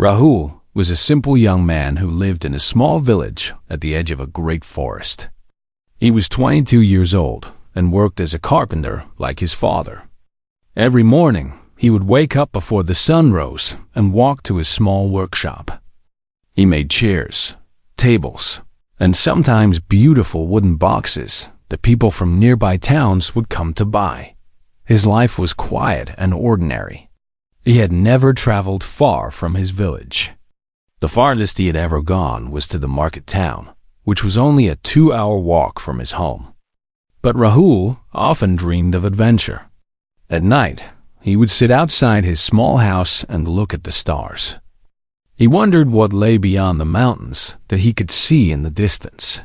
Rahul was a simple young man who lived in a small village at the edge of a great forest. He was 22 years old and worked as a carpenter like his father. Every morning, he would wake up before the sun rose and walk to his small workshop. He made chairs, tables, and sometimes beautiful wooden boxes that people from nearby towns would come to buy. His life was quiet and ordinary. He had never traveled far from his village. The farthest he had ever gone was to the market town, which was only a 2-hour walk from his home. But Rahul often dreamed of adventure. At night, he would sit outside his small house and look at the stars. He wondered what lay beyond the mountains that he could see in the distance.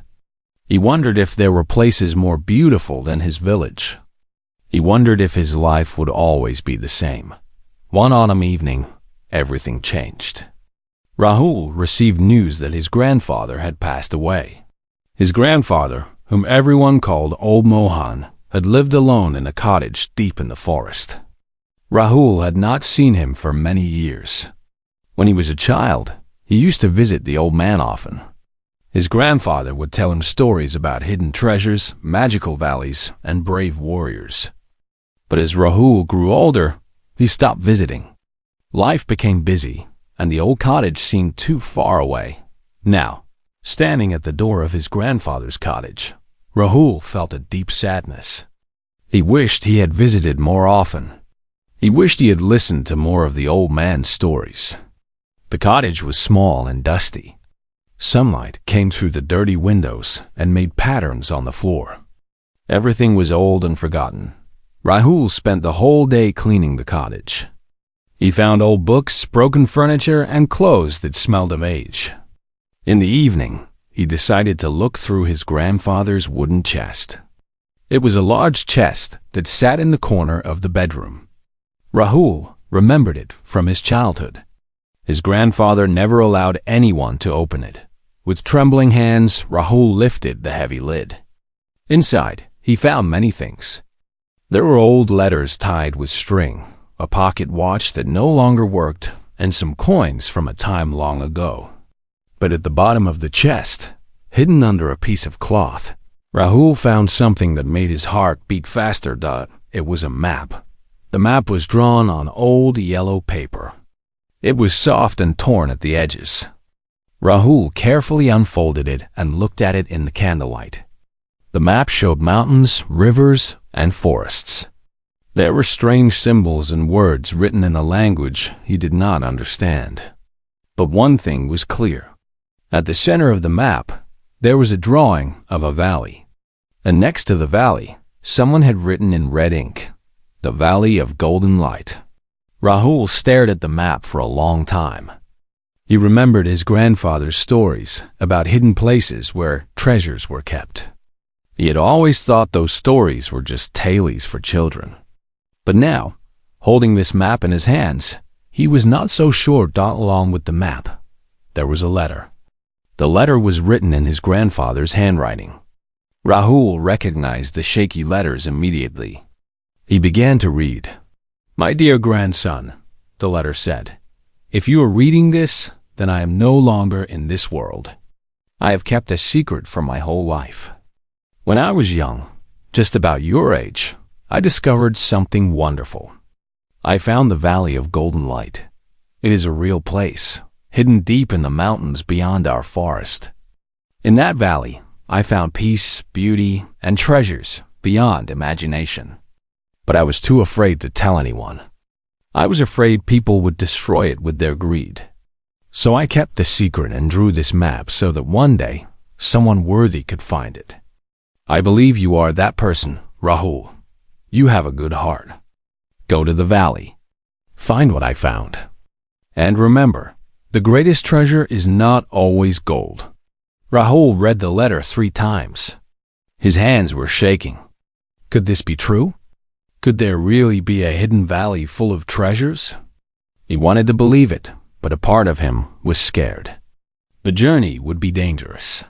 He wondered if there were places more beautiful than his village. He wondered if his life would always be the same. One autumn evening, everything changed. Rahul received news that his grandfather had passed away. His grandfather, whom everyone called Old Mohan, had lived alone in a cottage deep in the forest. Rahul had not seen him for many years. When he was a child, he used to visit the old man often. His grandfather would tell him stories about hidden treasures, magical valleys, and brave warriors. But as Rahul grew older, he stopped visiting. Life became busy, and the old cottage seemed too far away. Now, standing at the door of his grandfather's cottage, Rahul felt a deep sadness. He wished he had visited more often. He wished he had listened to more of the old man's stories. The cottage was small and dusty. Sunlight came through the dirty windows and made patterns on the floor. Everything was old and forgotten. Rahul spent the whole day cleaning the cottage. He found old books, broken furniture, and clothes that smelled of age. In the evening, he decided to look through his grandfather's wooden chest. It was a large chest that sat in the corner of the bedroom. Rahul remembered it from his childhood. His grandfather never allowed anyone to open it. With trembling hands, Rahul lifted the heavy lid. Inside, he found many things. There were old letters tied with string, a pocket watch that no longer worked, and some coins from a time long ago. But at the bottom of the chest, hidden under a piece of cloth, Rahul found something that made his heart beat faster. It was a map. The map was drawn on old yellow paper. It was soft and torn at the edges. Rahul carefully unfolded it and looked at it in the candlelight. The map showed mountains, rivers, and forests. There were strange symbols and words written in a language he did not understand. But one thing was clear. At the center of the map, there was a drawing of a valley. And next to the valley, someone had written in red ink, "The Valley of Golden Light." Rahul stared at the map for a long time. He remembered his grandfather's stories about hidden places where treasures were kept. He had always thought those stories were just tales for children. But now, holding this map in his hands, he was not so sure. Along with the map, there was a letter. The letter was written in his grandfather's handwriting. Rahul recognized the shaky letters immediately. He began to read. "My dear grandson," the letter said, "if you are reading this, then I am no longer in this world. I have kept a secret for my whole life. When I was young, just about your age, I discovered something wonderful. I found the Valley of Golden Light. It is a real place, hidden deep in the mountains beyond our forest. In that valley, I found peace, beauty, and treasures beyond imagination. But I was too afraid to tell anyone. I was afraid people would destroy it with their greed. So I kept the secret and drew this map so that one day, someone worthy could find it. I believe you are that person, Rahul. You have a good heart. Go to the valley. Find what I found. And remember, the greatest treasure is not always gold." Rahul read the letter 3 times. His hands were shaking. Could this be true? Could there really be a hidden valley full of treasures? He wanted to believe it, but a part of him was scared. The journey would be dangerous.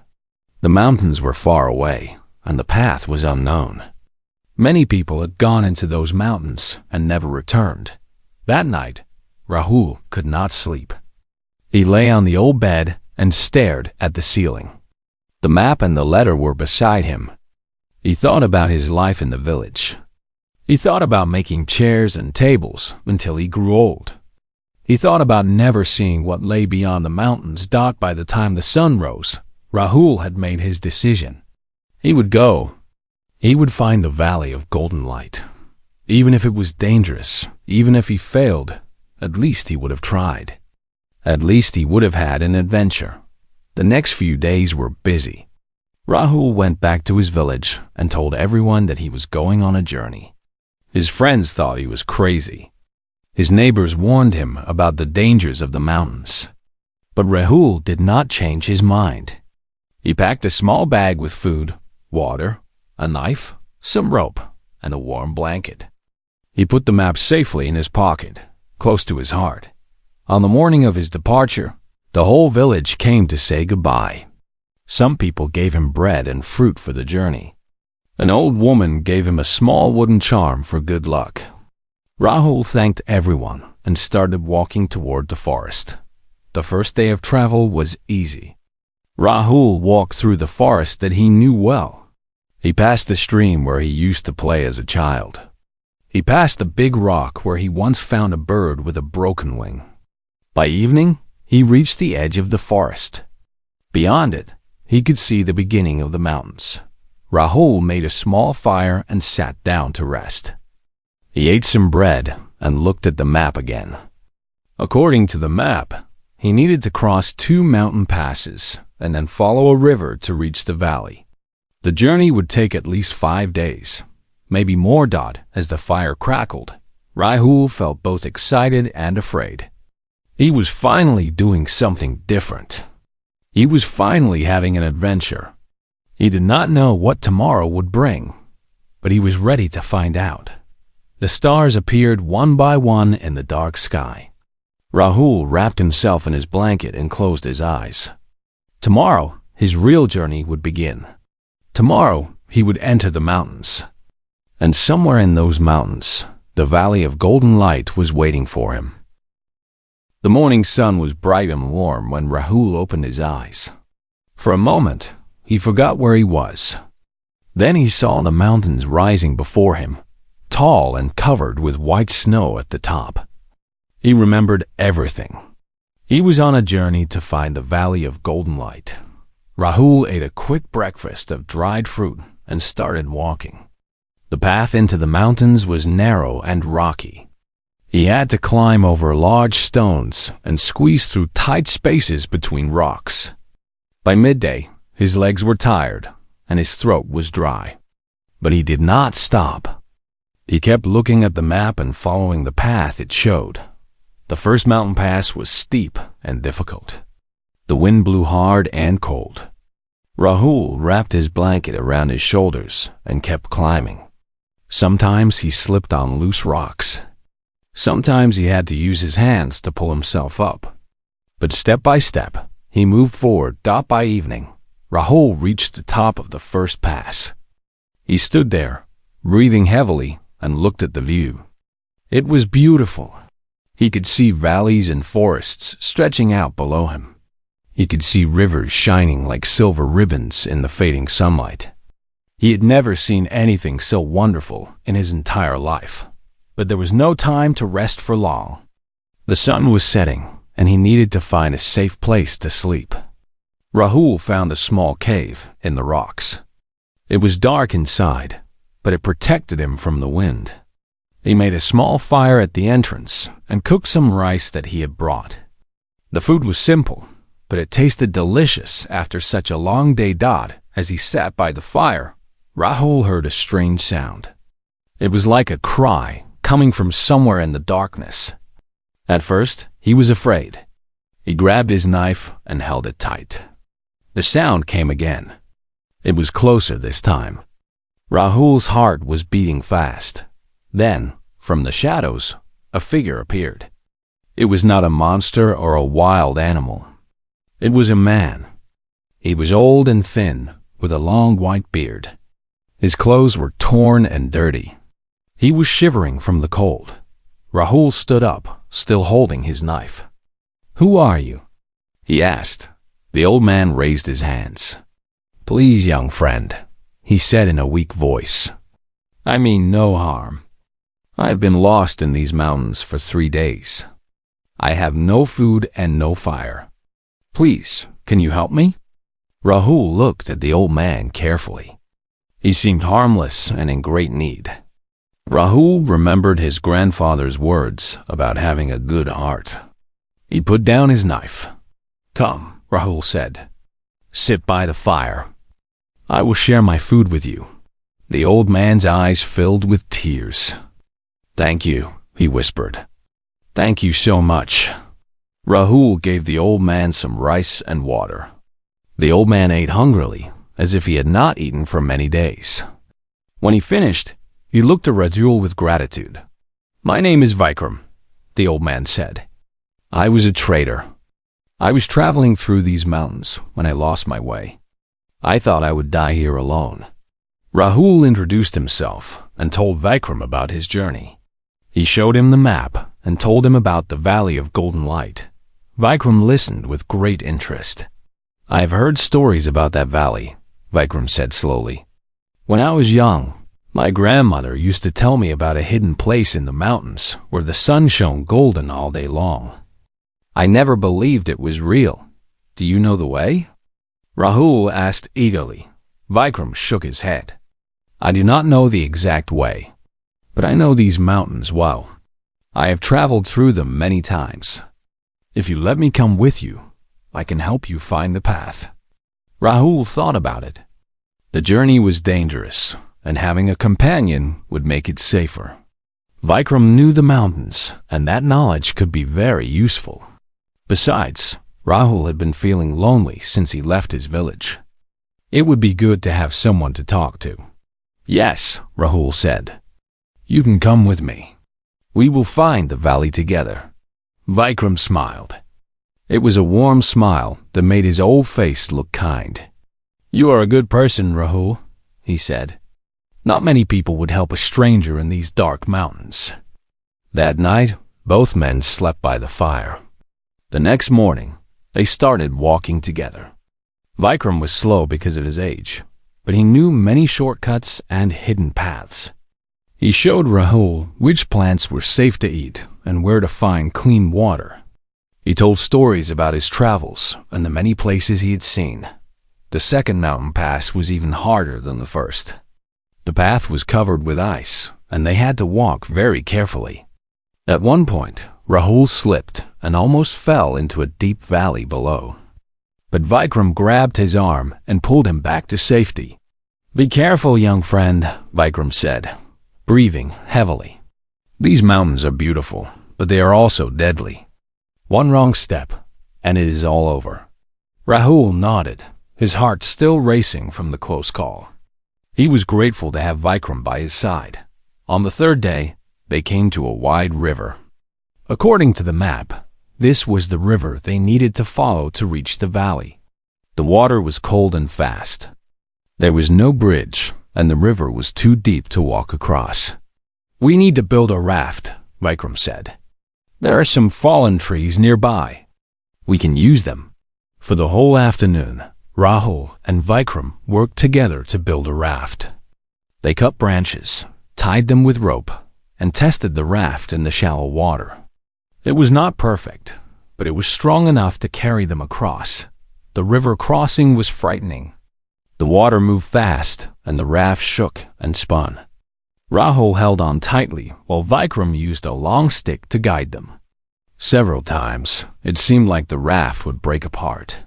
The mountains were far away, and the path was unknown. Many people had gone into those mountains and never returned. That night, Rahul could not sleep. He lay on the old bed and stared at the ceiling. The map and the letter were beside him. He thought about his life in the village. He thought about making chairs and tables until he grew old. He thought about never seeing what lay beyond the mountains. By the time the sun rose, Rahul had made his decision. He would go. He would find the Valley of Golden Light. Even if it was dangerous, even if he failed, at least he would have tried. At least he would have had an adventure. The next few days were busy. Rahul went back to his village and told everyone that he was going on a journey. His friends thought he was crazy. His neighbors warned him about the dangers of the mountains. But Rahul did not change his mind. He packed a small bag with food, water, a knife, some rope, and a warm blanket. He put the map safely in his pocket, close to his heart. On the morning of his departure, the whole village came to say goodbye. Some people gave him bread and fruit for the journey. An old woman gave him a small wooden charm for good luck. Rahul thanked everyone and started walking toward the forest. The first day of travel was easy. Rahul walked through the forest that he knew well. He passed the stream where he used to play as a child. He passed the big rock where he once found a bird with a broken wing. By evening, he reached the edge of the forest. Beyond it, he could see the beginning of the mountains. Rahul made a small fire and sat down to rest. He ate some bread and looked at the map again. According to the map, he needed to cross 2 mountain passes and then follow a river to reach the valley. The journey would take at least 5 days, maybe more. As the fire crackled, Rahul felt both excited and afraid. He was finally doing something different. He was finally having an adventure. He did not know what tomorrow would bring, but he was ready to find out. The stars appeared one by one in the dark sky. Rahul wrapped himself in his blanket and closed his eyes. Tomorrow, his real journey would begin. Tomorrow, he would enter the mountains. And somewhere in those mountains, the Valley of Golden Light was waiting for him. The morning sun was bright and warm when Rahul opened his eyes. For a moment, he forgot where he was. Then he saw the mountains rising before him, tall and covered with white snow at the top. He remembered everything. He was on a journey to find the Valley of Golden Light. Rahul ate a quick breakfast of dried fruit and started walking. The path into the mountains was narrow and rocky. He had to climb over large stones and squeeze through tight spaces between rocks. By midday, his legs were tired and his throat was dry. But he did not stop. He kept looking at the map and following the path it showed. The first mountain pass was steep and difficult. The wind blew hard and cold. Rahul wrapped his blanket around his shoulders and kept climbing. Sometimes he slipped on loose rocks. Sometimes he had to use his hands to pull himself up. But step by step, he moved forward. By evening, Rahul reached the top of the first pass. He stood there, breathing heavily, and looked at the view. It was beautiful. He could see valleys and forests stretching out below him. He could see rivers shining like silver ribbons in the fading sunlight. He had never seen anything so wonderful in his entire life. But there was no time to rest for long. The sun was setting, and he needed to find a safe place to sleep. Rahul found a small cave in the rocks. It was dark inside, but it protected him from the wind. He made a small fire at the entrance and cooked some rice that he had brought. The food was simple, but it tasted delicious after such a long day. As he sat by the fire, Rahul heard a strange sound. It was like a cry coming from somewhere in the darkness. At first, he was afraid. He grabbed his knife and held it tight. The sound came again. It was closer this time. Rahul's heart was beating fast. Then, from the shadows, a figure appeared. It was not a monster or a wild animal. It was a man. He was old and thin, with a long white beard. His clothes were torn and dirty. He was shivering from the cold. Rahul stood up, still holding his knife. "Who are you?" he asked. The old man raised his hands. "Please, young friend," he said in a weak voice. "I mean no harm. I have been lost in these mountains for 3 days. I have no food and no fire. Please, can you help me?" Rahul looked at the old man carefully. He seemed harmless and in great need. Rahul remembered his grandfather's words about having a good heart. He put down his knife. "Come," Rahul said. "Sit by the fire. I will share my food with you." The old man's eyes filled with tears. "Thank you," he whispered. "Thank you so much." Rahul gave the old man some rice and water. The old man ate hungrily, as if he had not eaten for many days. When he finished, he looked at Rahul with gratitude. "My name is Vikram," the old man said. "I was a trader. I was traveling through these mountains when I lost my way. I thought I would die here alone." Rahul introduced himself and told Vikram about his journey. He showed him the map and told him about the Valley of Golden Light. Vikram listened with great interest. "I have heard stories about that valley," Vikram said slowly. "When I was young, my grandmother used to tell me about a hidden place in the mountains where the sun shone golden all day long. I never believed it was real. Do you know the way?" Rahul asked eagerly. Vikram shook his head. "I do not know the exact way, but I know these mountains well. I have traveled through them many times. If you let me come with you, I can help you find the path." Rahul thought about it. The journey was dangerous, and having a companion would make it safer. Vikram knew the mountains, and that knowledge could be very useful. Besides, Rahul had been feeling lonely since he left his village. It would be good to have someone to talk to. "Yes," Rahul said. "You can come with me. We will find the valley together." Vikram smiled. It was a warm smile that made his old face look kind. "You are a good person, Rahul," he said. "Not many people would help a stranger in these dark mountains." That night, both men slept by the fire. The next morning, they started walking together. Vikram was slow because of his age, but he knew many shortcuts and hidden paths. He showed Rahul which plants were safe to eat and where to find clean water. He told stories about his travels and the many places he had seen. The second mountain pass was even harder than the first. The path was covered with ice, and they had to walk very carefully. At one point, Rahul slipped and almost fell into a deep valley below. But Vikram grabbed his arm and pulled him back to safety. "Be careful, young friend," Vikram said, breathing heavily. "These mountains are beautiful, but they are also deadly. One wrong step, and it is all over." Rahul nodded, his heart still racing from the close call. He was grateful to have Vikram by his side. On the third day, they came to a wide river. According to the map, this was the river they needed to follow to reach the valley. The water was cold and fast. There was no bridge, and the river was too deep to walk across. "We need to build a raft," Vikram said. "There are some fallen trees nearby. We can use them." For the whole afternoon, Rahul and Vikram worked together to build a raft. They cut branches, tied them with rope, and tested the raft in the shallow water. It was not perfect, but it was strong enough to carry them across. The river crossing was frightening. The water moved fast, and the raft shook and spun. Rahul held on tightly while Vikram used a long stick to guide them. Several times, it seemed like the raft would break apart.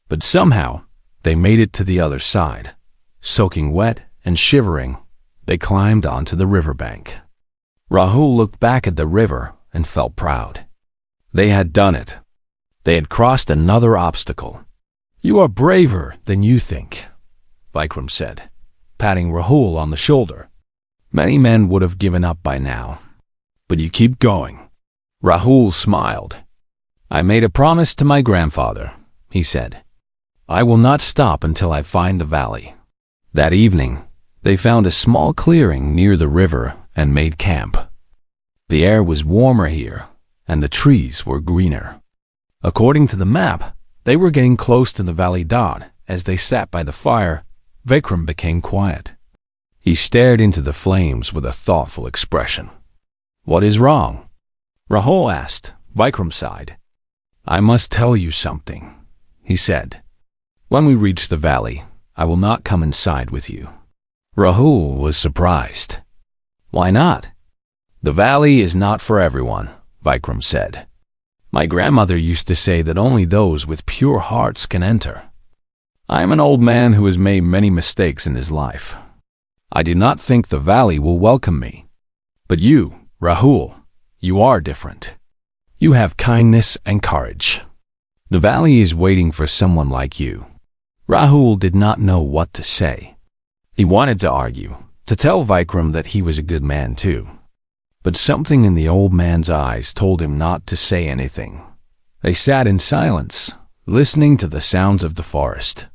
But somehow, they made it to the other side. Soaking wet and shivering, they climbed onto the riverbank. Rahul looked back at the river and felt proud. They had done it. They had crossed another obstacle. "You are braver than you think," Vikram said, patting Rahul on the shoulder. "Many men would have given up by now. But you keep going." Rahul smiled. "I made a promise to my grandfather," he said. "I will not stop until I find the valley." That evening, they found a small clearing near the river and made camp. The air was warmer here, and the trees were greener. According to the map, They were getting close to the valley dot. As they sat by the fire, Vikram became quiet. He stared into the flames with a thoughtful expression. "What is wrong?" Rahul asked. Vikram sighed. "I must tell you something," he said. "When we reach the valley, I will not come inside with you." Rahul was surprised. "Why not?" "The valley is not for everyone," Vikram said. "My grandmother used to say that only those with pure hearts can enter. I am an old man who has made many mistakes in his life. I do not think the valley will welcome me. But you, Rahul, you are different. You have kindness and courage. The valley is waiting for someone like you." Rahul did not know what to say. He wanted to argue, to tell Vikram that he was a good man too. But something in the old man's eyes told him not to say anything. They sat in silence, listening to the sounds of the forest.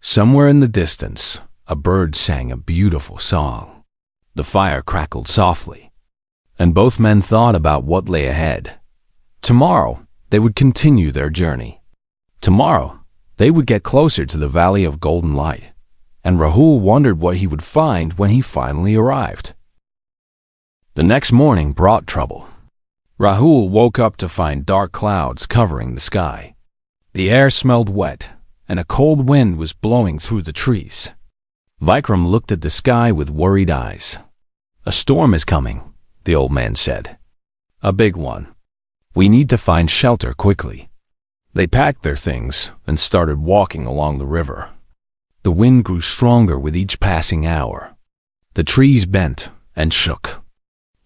Somewhere in the distance, a bird sang a beautiful song. The fire crackled softly, and both men thought about what lay ahead. Tomorrow, they would continue their journey. Tomorrow, they would get closer to the Valley of Golden Light, and Rahul wondered what he would find when he finally arrived. The next morning brought trouble. Rahul woke up to find dark clouds covering the sky. The air smelled wet, and a cold wind was blowing through the trees. Vikram looked at the sky with worried eyes. "A storm is coming," the old man said. "A big one. We need to find shelter quickly." They packed their things and started walking along the river. The wind grew stronger with each passing hour. The trees bent and shook.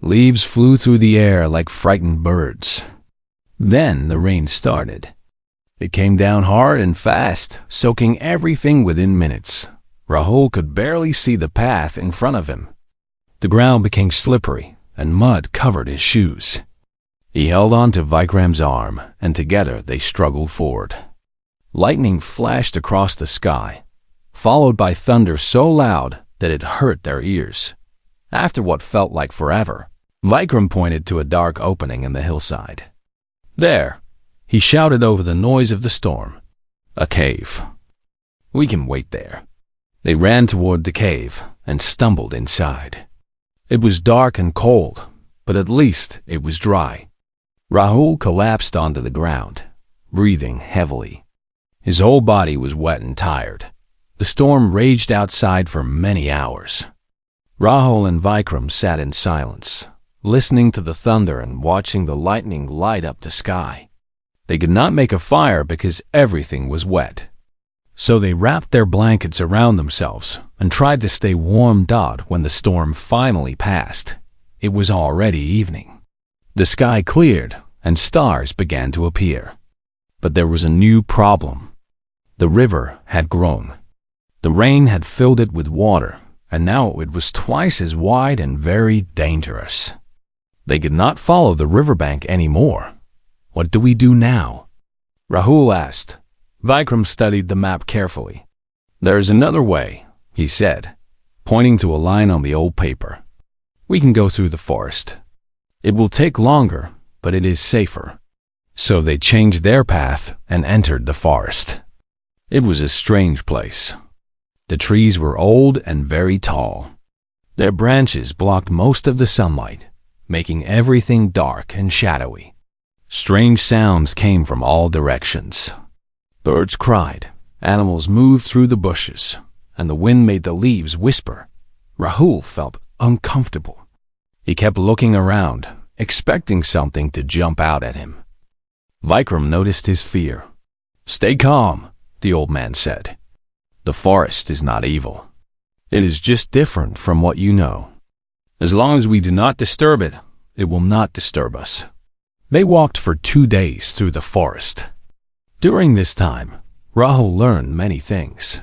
Leaves flew through the air like frightened birds. Then the rain started. It came down hard and fast, soaking everything within minutes. Rahul could barely see the path in front of him. The ground became slippery, and mud covered his shoes. He held on to Vikram's arm, and together they struggled forward. Lightning flashed across the sky, followed by thunder so loud that it hurt their ears. After what felt like forever, Vikram pointed to a dark opening in the hillside. "There," he shouted over the noise of the storm. "A cave. We can wait there." They ran toward the cave and stumbled inside. It was dark and cold, but at least it was dry. Rahul collapsed onto the ground, breathing heavily. His whole body was wet and tired. The storm raged outside for many hours. Rahul and Vikram sat in silence, listening to the thunder and watching the lightning light up the sky. They could not make a fire because everything was wet. So they wrapped their blankets around themselves and tried to stay warm. When the storm finally passed, it was already evening. The sky cleared and stars began to appear. But there was a new problem. The river had grown. The rain had filled it with water, and now it was twice as wide and very dangerous. They could not follow the riverbank anymore. "What do we do now?" Rahul asked. Vikram studied the map carefully. "There is another way," he said, pointing to a line on the old paper. "We can go through the forest. It will take longer, but it is safer." So they changed their path and entered the forest. It was a strange place. The trees were old and very tall. Their branches blocked most of the sunlight, making everything dark and shadowy. Strange sounds came from all directions. Birds cried, animals moved through the bushes, and the wind made the leaves whisper. Rahul felt uncomfortable. He kept looking around, expecting something to jump out at him. Vikram noticed his fear. "Stay calm," the old man said. "The forest is not evil. It is just different from what you know. As long as we do not disturb it, it will not disturb us." They walked for 2 days through the forest. During this time, Rahul learned many things.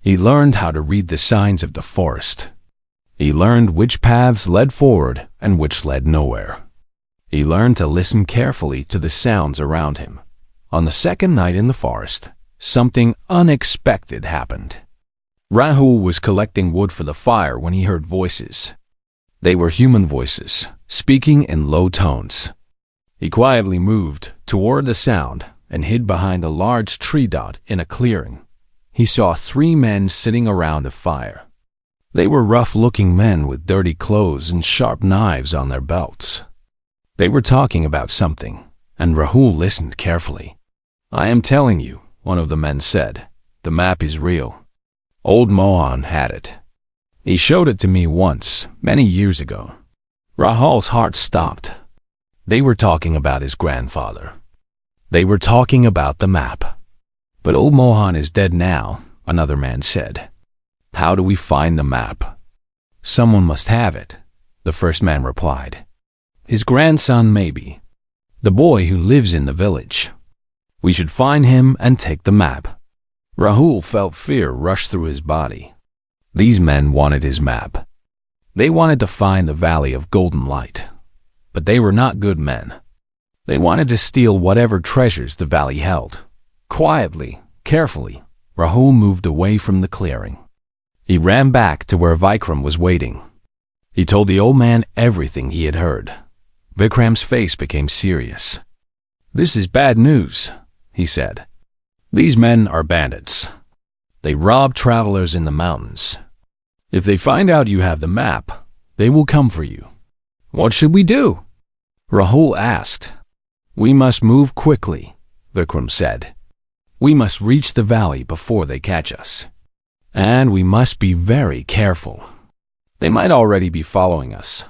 He learned how to read the signs of the forest. He learned which paths led forward and which led nowhere. He learned to listen carefully to the sounds around him. On the second night in the forest, something unexpected happened. Rahul was collecting wood for the fire when he heard voices. They were human voices, speaking in low tones. He quietly moved toward the sound and hid behind a large tree dot in a clearing. He saw 3 men sitting around a fire. They were rough-looking men with dirty clothes and sharp knives on their belts. They were talking about something, and Rahul listened carefully. "I am telling you," one of the men said, "the map is real. Old Mohan had it. He showed it to me once, many years ago." Rahul's heart stopped. They were talking about his grandfather. They were talking about the map. "But old Mohan is dead now," another man said. "How do we find the map?" "Someone must have it," the first man replied. "His grandson, maybe. The boy who lives in the village. We should find him and take the map." Rahul felt fear rush through his body. These men wanted his map. They wanted to find the Valley of Golden Light. But they were not good men. They wanted to steal whatever treasures the valley held. Quietly, carefully, Rahul moved away from the clearing. He ran back to where Vikram was waiting. He told the old man everything he had heard. Vikram's face became serious. "This is bad news," he said. "These men are bandits. They rob travelers in the mountains. If they find out you have the map, they will come for you." "What should we do?" Rahul asked. "We must move quickly," Vikram said. "We must reach the valley before they catch us. And we must be very careful. They might already be following us."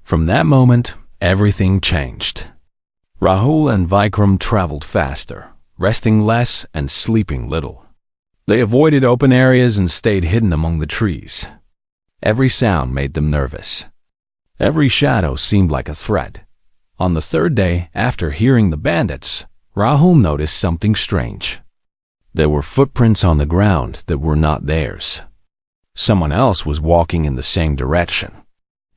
From that moment, everything changed. Rahul and Vikram traveled faster, resting less and sleeping little. They avoided open areas and stayed hidden among the trees. Every sound made them nervous. Every shadow seemed like a threat. On the 3rd day, after hearing the bandits, Rahul noticed something strange. There were footprints on the ground that were not theirs. Someone else was walking in the same direction.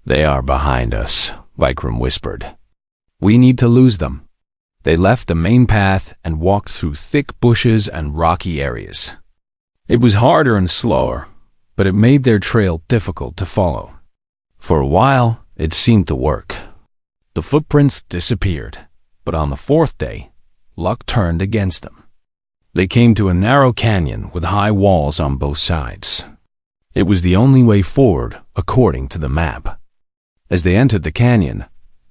"They are behind us," Vikram whispered. "We need to lose them." They left the main path and walked through thick bushes and rocky areas. It was harder and slower, but it made their trail difficult to follow. For a while, it seemed to work. The footprints disappeared, but on the 4th day, luck turned against them. They came to a narrow canyon with high walls on both sides. It was the only way forward, according to the map. As they entered the canyon,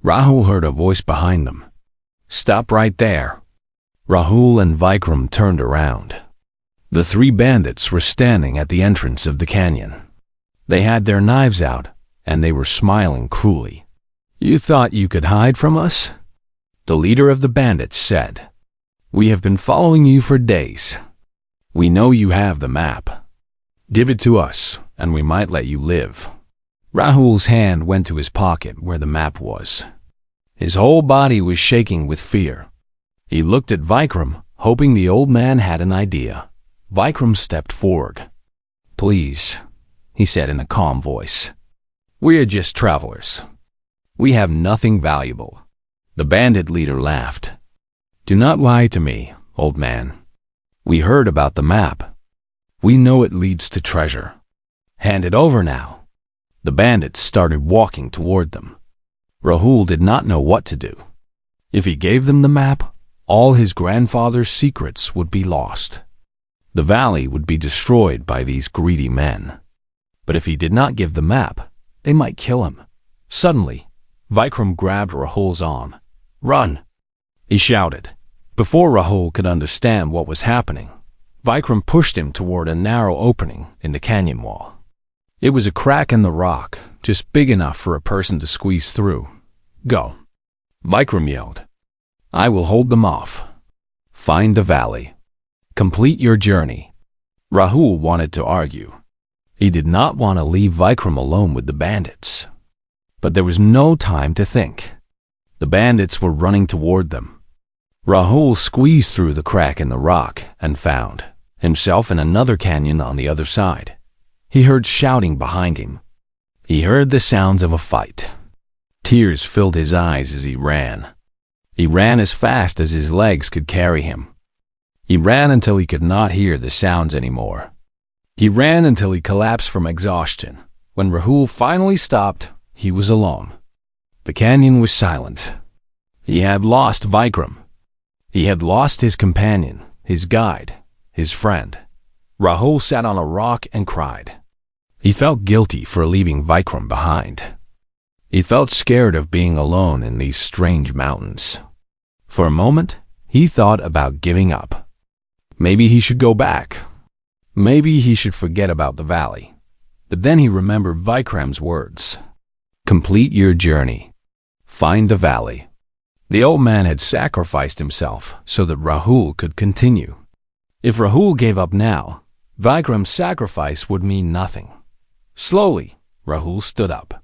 Rahul heard a voice behind them. "Stop right there." Rahul and Vikram turned around. The 3 bandits were standing at the entrance of the canyon. They had their knives out, and they were smiling cruelly. "You thought you could hide from us?" The leader of the bandits said. "We have been following you for days. We know you have the map. Give it to us, and we might let you live." Rahul's hand went to his pocket where the map was. His whole body was shaking with fear. He looked at Vikram, hoping the old man had an idea. Vikram stepped forward. "Please," he said in a calm voice. "We are just travelers. We have nothing valuable." The bandit leader laughed. "Do not lie to me, old man. We heard about the map. We know it leads to treasure. Hand it over now." The bandits started walking toward them. Rahul did not know what to do. If he gave them the map, all his grandfather's secrets would be lost. The valley would be destroyed by these greedy men. But if he did not give the map, they might kill him. Suddenly, Vikram grabbed Rahul's arm. "Run!" he shouted. Before Rahul could understand what was happening, Vikram pushed him toward a narrow opening in the canyon wall. It was a crack in the rock, just big enough for a person to squeeze through. "Go!" Vikram yelled. "I will hold them off. Find the valley. Complete your journey." Rahul wanted to argue. He did not want to leave Vikram alone with the bandits. But there was no time to think. The bandits were running toward them. Rahul squeezed through the crack in the rock and found himself in another canyon on the other side. He heard shouting behind him. He heard the sounds of a fight. Tears filled his eyes as he ran. He ran as fast as his legs could carry him. He ran until he could not hear the sounds anymore. He ran until he collapsed from exhaustion. When Rahul finally stopped, he was alone. The canyon was silent. He had lost Vikram. He had lost his companion, his guide, his friend. Rahul sat on a rock and cried. He felt guilty for leaving Vikram behind. He felt scared of being alone in these strange mountains. For a moment, he thought about giving up. Maybe he should go back. Maybe he should forget about the valley. But then he remembered Vikram's words. Complete your journey. Find the valley. The old man had sacrificed himself so that Rahul could continue. If Rahul gave up now, Vikram's sacrifice would mean nothing. Slowly, Rahul stood up.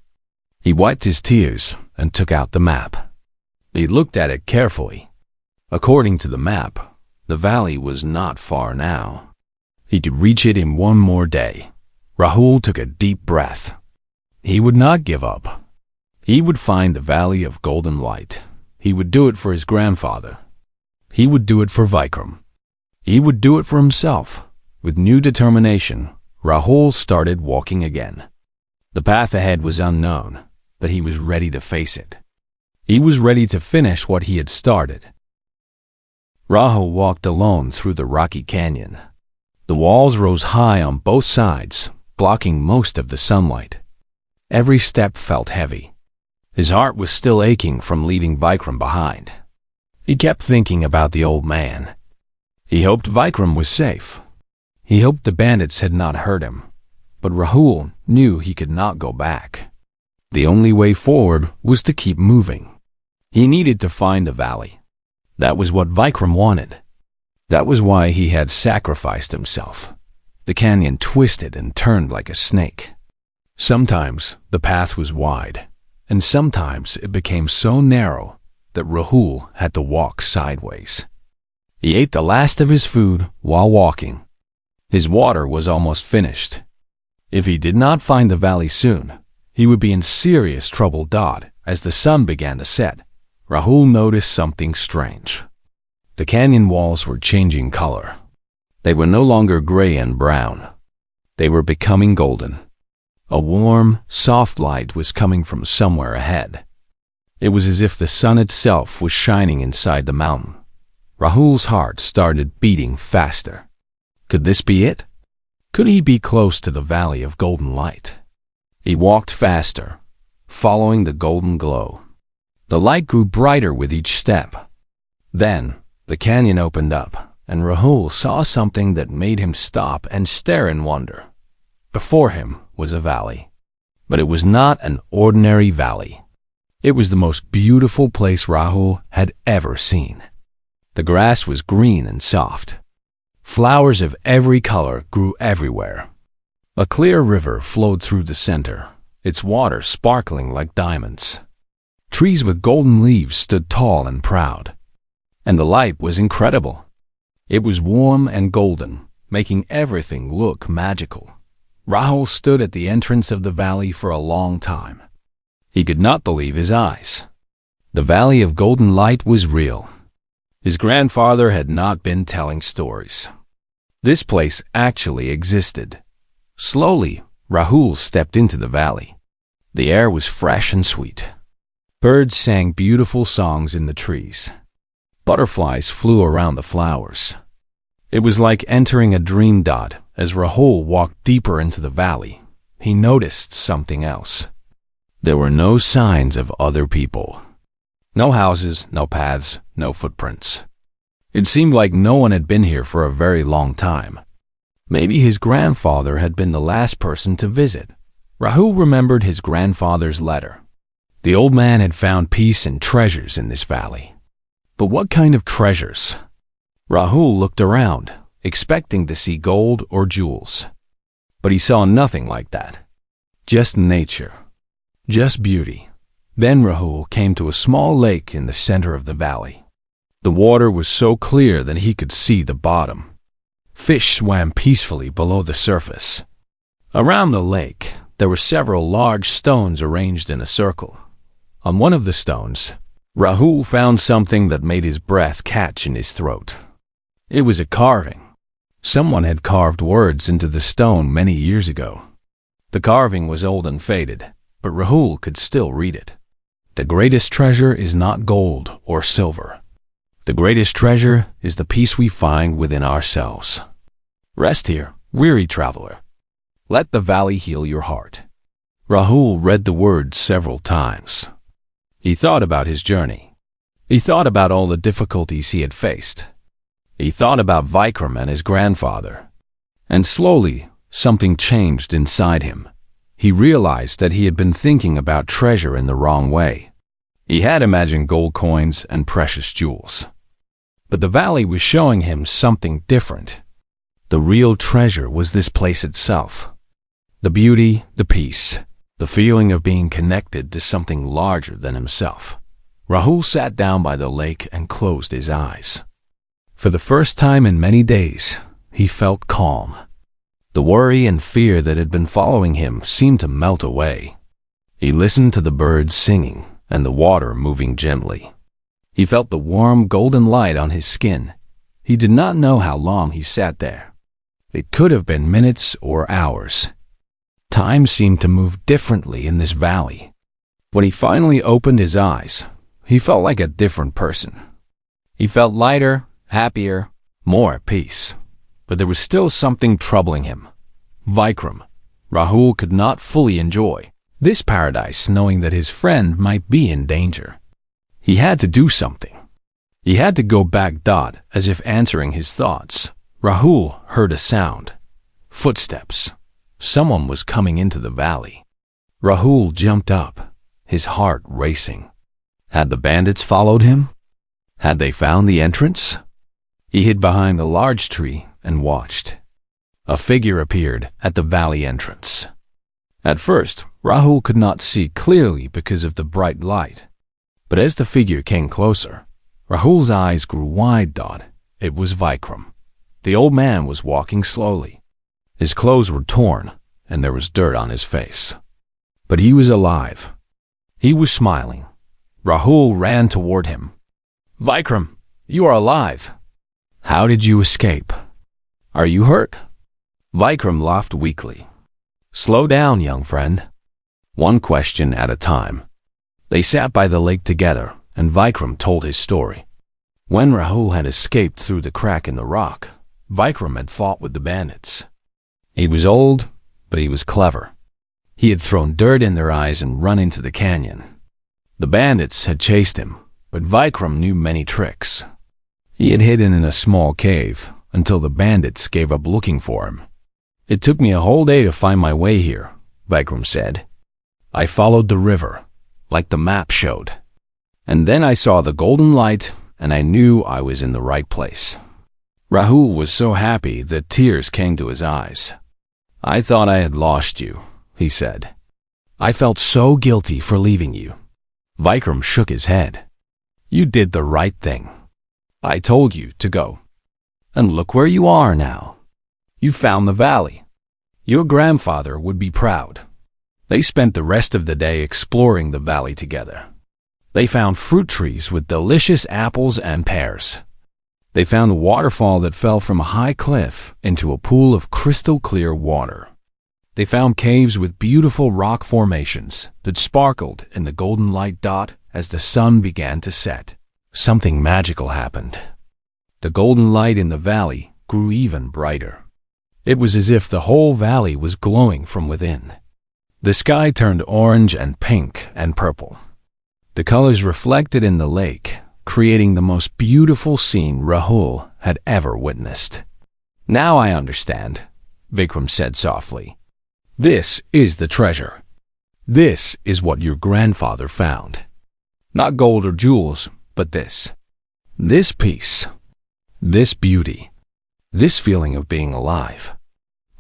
He wiped his tears and took out the map. He looked at it carefully. According to the map, the valley was not far now. He could reach it in one more day. Rahul took a deep breath. He would not give up. He would find the Valley of Golden Light. He would do it for his grandfather. He would do it for Vikram. He would do it for himself. With new determination, Rahul started walking again. The path ahead was unknown, but he was ready to face it. He was ready to finish what he had started. Rahul walked alone through the rocky canyon. The walls rose high on both sides, blocking most of the sunlight. Every step felt heavy. His heart was still aching from leaving Vikram behind. He kept thinking about the old man. He hoped Vikram was safe. He hoped the bandits had not hurt him. But Rahul knew he could not go back. The only way forward was to keep moving. He needed to find the valley. That was what Vikram wanted. That was why he had sacrificed himself. The canyon twisted and turned like a snake. Sometimes the path was wide, and sometimes it became so narrow that Rahul had to walk sideways. He ate the last of his food while walking. His water was almost finished. If he did not find the valley soon, he would be in serious trouble. As the sun began to set, Rahul noticed something strange. The canyon walls were changing color. They were no longer gray and brown. They were becoming golden. A warm, soft light was coming from somewhere ahead. It was as if the sun itself was shining inside the mountain. Rahul's heart started beating faster. Could this be it? Could he be close to the Valley of Golden Light? He walked faster, following the golden glow. The light grew brighter with each step. Then, the canyon opened up, and Rahul saw something that made him stop and stare in wonder. Before him was a valley. But it was not an ordinary valley. It was the most beautiful place Rahul had ever seen. The grass was green and soft. Flowers of every color grew everywhere. A clear river flowed through the center, its water sparkling like diamonds. Trees with golden leaves stood tall and proud. And the light was incredible. It was warm and golden, making everything look magical. Rahul stood at the entrance of the valley for a long time. He could not believe his eyes. The Valley of Golden Light was real. His grandfather had not been telling stories. This place actually existed. Slowly, Rahul stepped into the valley. The air was fresh and sweet. Birds sang beautiful songs in the trees. Butterflies flew around the flowers. It was like entering a dream. As Rahul walked deeper into the valley, he noticed something else. There were no signs of other people. No houses, no paths, no footprints. It seemed like no one had been here for a very long time. Maybe his grandfather had been the last person to visit. Rahul remembered his grandfather's letter. The old man had found peace and treasures in this valley. But what kind of treasures? Rahul looked around, expecting to see gold or jewels. But he saw nothing like that. Just nature. Just beauty. Then Rahul came to a small lake in the center of the valley. The water was so clear that he could see the bottom. Fish swam peacefully below the surface. Around the lake, there were several large stones arranged in a circle. On one of the stones, Rahul found something that made his breath catch in his throat. It was a carving. Someone had carved words into the stone many years ago. The carving was old and faded, but Rahul could still read it. The greatest treasure is not gold or silver. The greatest treasure is the peace we find within ourselves. Rest here, weary traveler. Let the valley heal your heart. Rahul read the words several times. He thought about his journey. He thought about all the difficulties he had faced. He thought about Vikram and his grandfather. And slowly, something changed inside him. He realized that he had been thinking about treasure in the wrong way. He had imagined gold coins and precious jewels. But the valley was showing him something different. The real treasure was this place itself. The beauty, the peace, the feeling of being connected to something larger than himself. Rahul sat down by the lake and closed his eyes. For the first time in many days, he felt calm. The worry and fear that had been following him seemed to melt away. He listened to the birds singing and the water moving gently. He felt the warm golden light on his skin. He did not know how long he sat there. It could have been minutes or hours. Time seemed to move differently in this valley. When he finally opened his eyes, he felt like a different person. He felt lighter, happier, more at peace. But there was still something troubling him. Vikram. Rahul could not fully enjoy this paradise knowing that his friend might be in danger. He had to do something. He had to go back. As if answering his thoughts, Rahul heard a sound. Footsteps. Someone was coming into the valley. Rahul jumped up, his heart racing. Had the bandits followed him? Had they found the entrance? He hid behind a large tree and watched. A figure appeared at the valley entrance. At first, Rahul could not see clearly because of the bright light. But as the figure came closer, Rahul's eyes grew wide. It was Vikram. The old man was walking slowly. His clothes were torn, and there was dirt on his face. But he was alive. He was smiling. Rahul ran toward him. Vikram, you are alive. How did you escape? Are you hurt? Vikram laughed weakly. Slow down, young friend. One question at a time. They sat by the lake together, and Vikram told his story. When Rahul had escaped through the crack in the rock, Vikram had fought with the bandits. He was old, but he was clever. He had thrown dirt in their eyes and run into the canyon. The bandits had chased him, but Vikram knew many tricks. He had hidden in a small cave until the bandits gave up looking for him. It took me a whole day to find my way here, Vikram said. I followed the river, like the map showed. And then I saw the golden light, and I knew I was in the right place. Rahul was so happy that tears came to his eyes. I thought I had lost you, he said. I felt so guilty for leaving you. Vikram shook his head. You did the right thing. I told you to go. And look where you are now. You found the valley. Your grandfather would be proud. They spent the rest of the day exploring the valley together. They found fruit trees with delicious apples and pears. They found a waterfall that fell from a high cliff into a pool of crystal clear water. They found caves with beautiful rock formations that sparkled in the golden light. As the sun began to set, something magical happened. The golden light in the valley grew even brighter. It was as if the whole valley was glowing from within. The sky turned orange and pink and purple. The colors reflected in the lake, creating the most beautiful scene Rahul had ever witnessed. Now I understand, Vikram said softly. This is the treasure. This is what your grandfather found. Not gold or jewels, but this. This peace. This beauty. This feeling of being alive.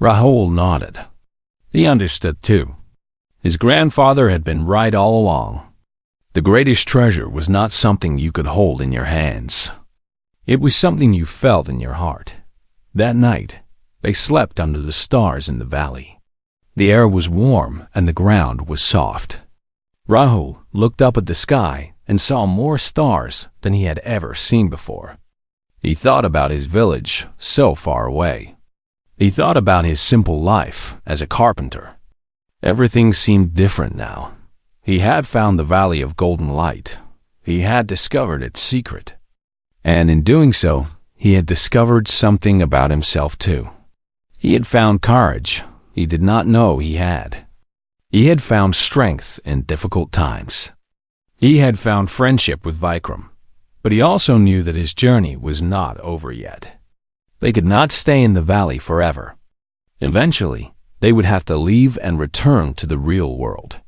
Rahul nodded. He understood too. His grandfather had been right all along. The greatest treasure was not something you could hold in your hands. It was something you felt in your heart. That night, they slept under the stars in the valley. The air was warm and the ground was soft. Rahul looked up at the sky and saw more stars than he had ever seen before. He thought about his village so far away. He thought about his simple life as a carpenter. Everything seemed different now. He had found the Valley of Golden Light. He had discovered its secret. And in doing so, he had discovered something about himself too. He had found courage he did not know he had. He had found strength in difficult times. He had found friendship with Vikram, but he also knew that his journey was not over yet. They could not stay in the valley forever. Eventually, they would have to leave and return to the real world.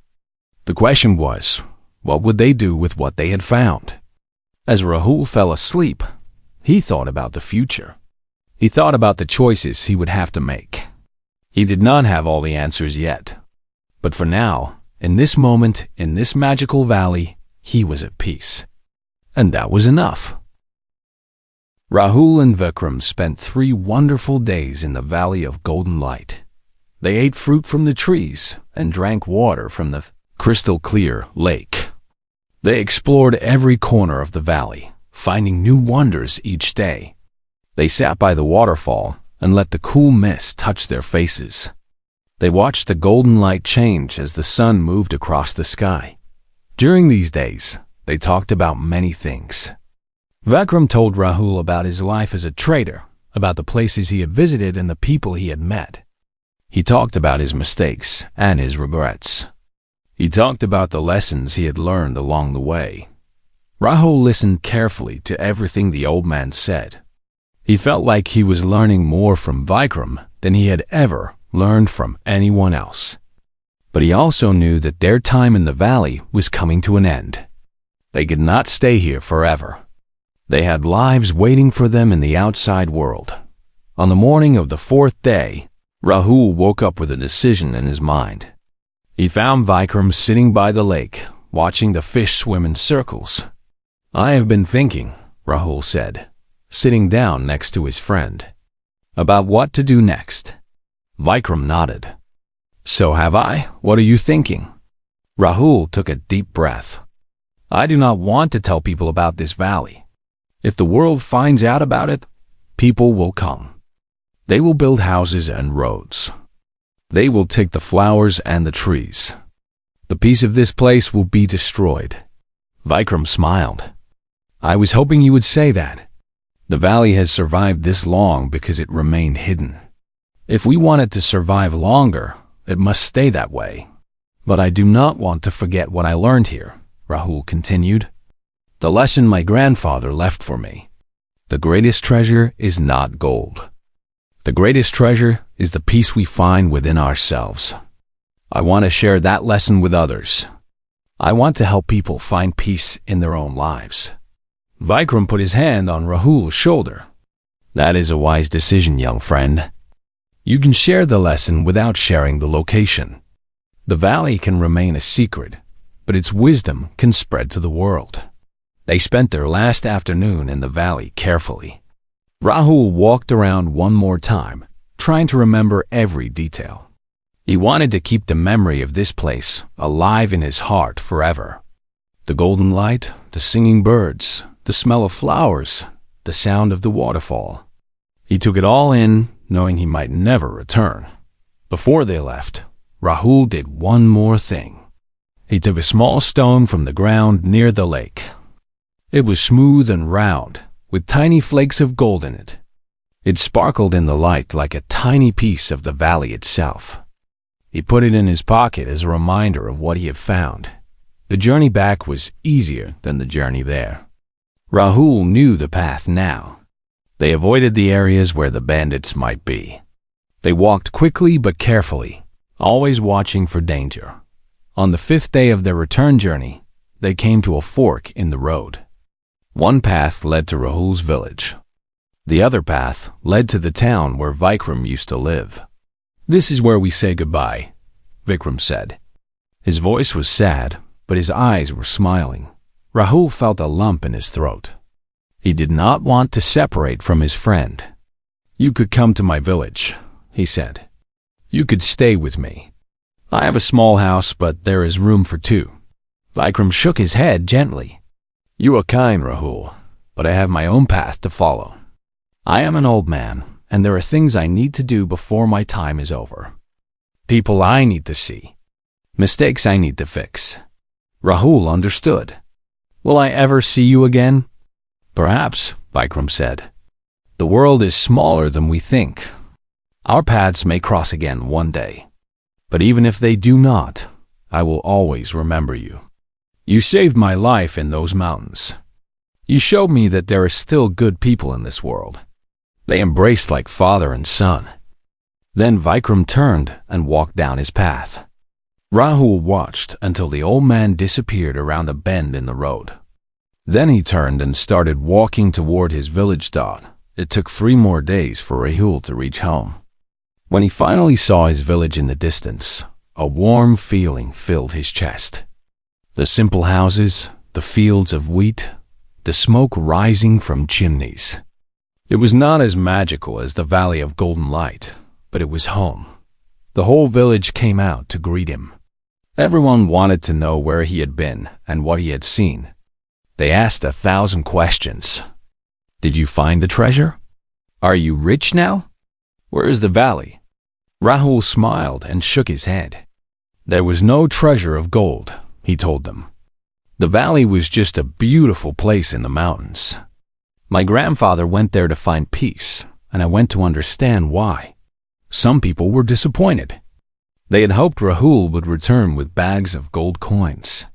The question was, what would they do with what they had found? As Rahul fell asleep, he thought about the future. He thought about the choices he would have to make. He did not have all the answers yet. But for now, in this moment, in this magical valley, he was at peace. And that was enough. Rahul and Vikram spent 3 wonderful days in the Valley of Golden Light. They ate fruit from the trees and drank water from the crystal-clear lake. They explored every corner of the valley, finding new wonders each day. They sat by the waterfall and let the cool mist touch their faces. They watched the golden light change as the sun moved across the sky. During these days, they talked about many things. Vikram told Rahul about his life as a trader, about the places he had visited and the people he had met. He talked about his mistakes and his regrets. He talked about the lessons he had learned along the way. Rahul listened carefully to everything the old man said. He felt like he was learning more from Vikram than he had ever learned from anyone else. But he also knew that their time in the valley was coming to an end. They could not stay here forever. They had lives waiting for them in the outside world. On the morning of the 4th day, Rahul woke up with a decision in his mind. He found Vikram sitting by the lake, watching the fish swim in circles. "I have been thinking," Rahul said, sitting down next to his friend, "about what to do next." Vikram nodded. "So have I. What are you thinking?" Rahul took a deep breath. "I do not want to tell people about this valley. If the world finds out about it, people will come. They will build houses and roads. They will take the flowers and the trees. The peace of this place will be destroyed." Vikram smiled. "I was hoping you would say that. The valley has survived this long because it remained hidden. If we want it to survive longer, it must stay that way. But I do not want to forget what I learned here," Rahul continued. "The lesson my grandfather left for me. The greatest treasure is not gold. The greatest treasure is the peace we find within ourselves. I want to share that lesson with others. I want to help people find peace in their own lives." Vikram put his hand on Rahul's shoulder. "That is a wise decision, young friend. You can share the lesson without sharing the location. The valley can remain a secret, but its wisdom can spread to the world." They spent their last afternoon in the valley carefully. Rahul walked around one more time, trying to remember every detail. He wanted to keep the memory of this place alive in his heart forever. The golden light, the singing birds, the smell of flowers, the sound of the waterfall. He took it all in, knowing he might never return. Before they left, Rahul did one more thing. He took a small stone from the ground near the lake. It was smooth and round, with tiny flakes of gold in it. It sparkled in the light like a tiny piece of the valley itself. He put it in his pocket as a reminder of what he had found. The journey back was easier than the journey there. Rahul knew the path now. They avoided the areas where the bandits might be. They walked quickly but carefully, always watching for danger. On the 5th day of their return journey, they came to a fork in the road. One path led to Rahul's village. The other path led to the town where Vikram used to live. "This is where we say goodbye," Vikram said. His voice was sad, but his eyes were smiling. Rahul felt a lump in his throat. He did not want to separate from his friend. "You could come to my village," he said. "You could stay with me. I have a small house, but there is room for 2. Vikram shook his head gently. "You are kind, Rahul, but I have my own path to follow. I am an old man, and there are things I need to do before my time is over. People I need to see. Mistakes I need to fix." Rahul understood. "Will I ever see you again?" "Perhaps," Vikram said. "The world is smaller than we think. Our paths may cross again one day. But even if they do not, I will always remember you. You saved my life in those mountains. You showed me that there are still good people in this world." They embraced like father and son. Then Vikram turned and walked down his path. Rahul watched until the old man disappeared around a bend in the road. Then he turned and started walking toward his village. It took 3 more days for Rahul to reach home. When he finally saw his village in the distance, a warm feeling filled his chest. The simple houses, the fields of wheat, the smoke rising from chimneys. It was not as magical as the Valley of Golden Light, but it was home. The whole village came out to greet him. Everyone wanted to know where he had been and what he had seen. They asked 1,000 questions. Did you find the treasure? Are you rich now? Where is the valley? Rahul smiled and shook his head. There was no treasure of gold, he told them. The valley was just a beautiful place in the mountains. My grandfather went there to find peace, and I went to understand why. Some people were disappointed. They had hoped Rahul would return with bags of gold coins.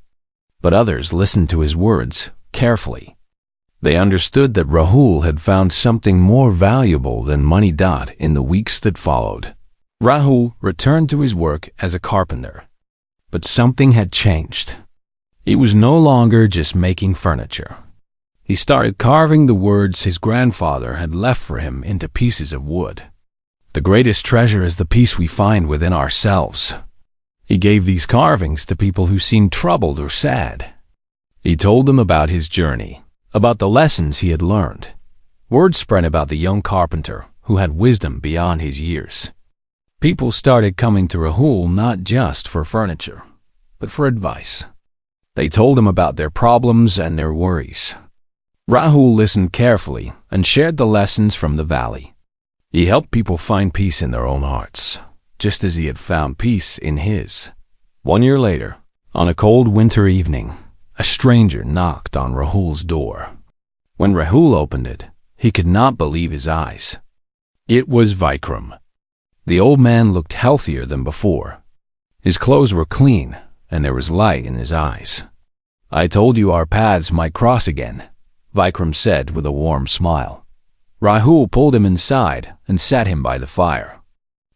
But others listened to his words carefully. They understood that Rahul had found something more valuable than money. In the weeks that followed, Rahul returned to his work as a carpenter. But something had changed. He was no longer just making furniture. He started carving the words his grandfather had left for him into pieces of wood. The greatest treasure is the peace we find within ourselves. He gave these carvings to people who seemed troubled or sad. He told them about his journey, about the lessons he had learned. Word spread about the young carpenter who had wisdom beyond his years. People started coming to Rahul not just for furniture, but for advice. They told him about their problems and their worries. Rahul listened carefully and shared the lessons from the valley. He helped people find peace in their own hearts, just as he had found peace in his. 1 year later, on a cold winter evening, a stranger knocked on Rahul's door. When Rahul opened it, he could not believe his eyes. It was Vikram. The old man looked healthier than before. His clothes were clean, and there was light in his eyes. "I told you our paths might cross again," Vikram said with a warm smile. Rahul pulled him inside and sat him by the fire.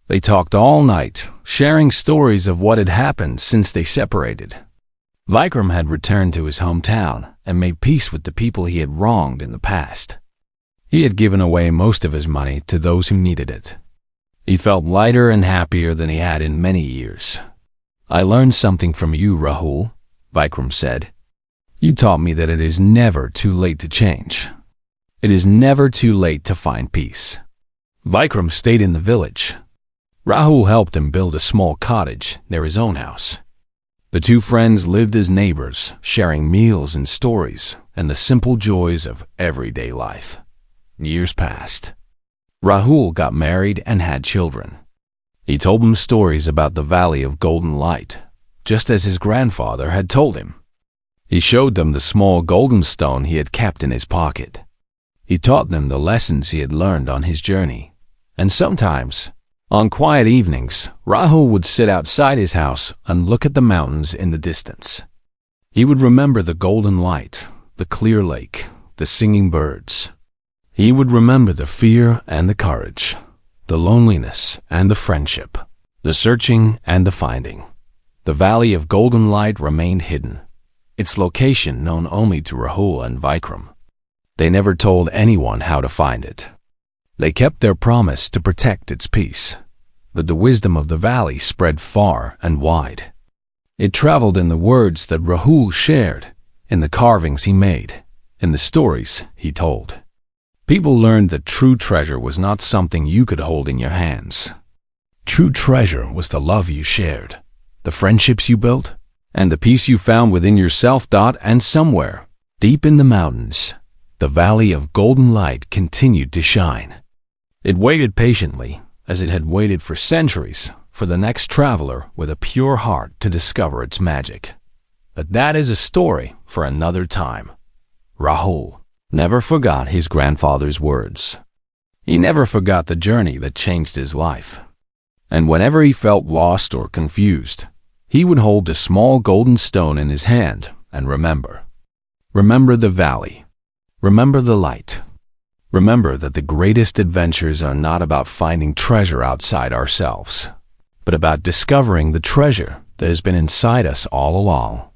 They talked all night, sharing stories of what had happened since they separated. Vikram had returned to his hometown and made peace with the people he had wronged in the past. He had given away most of his money to those who needed it. He felt lighter and happier than he had in many years. "I learned something from you, Rahul," Vikram said. "You taught me that it is never too late to change. It is never too late to find peace." Vikram stayed in the village. Rahul helped him build a small cottage near his own house. The two friends lived as neighbors, sharing meals and stories and the simple joys of everyday life. Years passed. Rahul got married and had children. He told them stories about the Valley of Golden Light, just as his grandfather had told him. He showed them the small golden stone he had kept in his pocket. He taught them the lessons he had learned on his journey. And sometimes, on quiet evenings, Rahul would sit outside his house and look at the mountains in the distance. He would remember the golden light, the clear lake, the singing birds. He would remember the fear and the courage, the loneliness and the friendship, the searching and the finding. The Valley of Golden Light remained hidden, its location known only to Rahul and Vikram. They never told anyone how to find it. They kept their promise to protect its peace, but the wisdom of the valley spread far and wide. It traveled in the words that Rahul shared, in the carvings he made, in the stories he told. People learned that true treasure was not something you could hold in your hands. True treasure was the love you shared, the friendships you built, and the peace you found within yourself. And somewhere, deep in the mountains, the Valley of Golden Light continued to shine. It waited patiently, as it had waited for centuries, for the next traveler with a pure heart to discover its magic. But that is a story for another time. Rahul. never forgot his grandfather's words. He never forgot the journey that changed his life. And whenever he felt lost or confused, he would hold a small golden stone in his hand and remember. Remember the valley. Remember the light. Remember that the greatest adventures are not about finding treasure outside ourselves, but about discovering the treasure that has been inside us all along.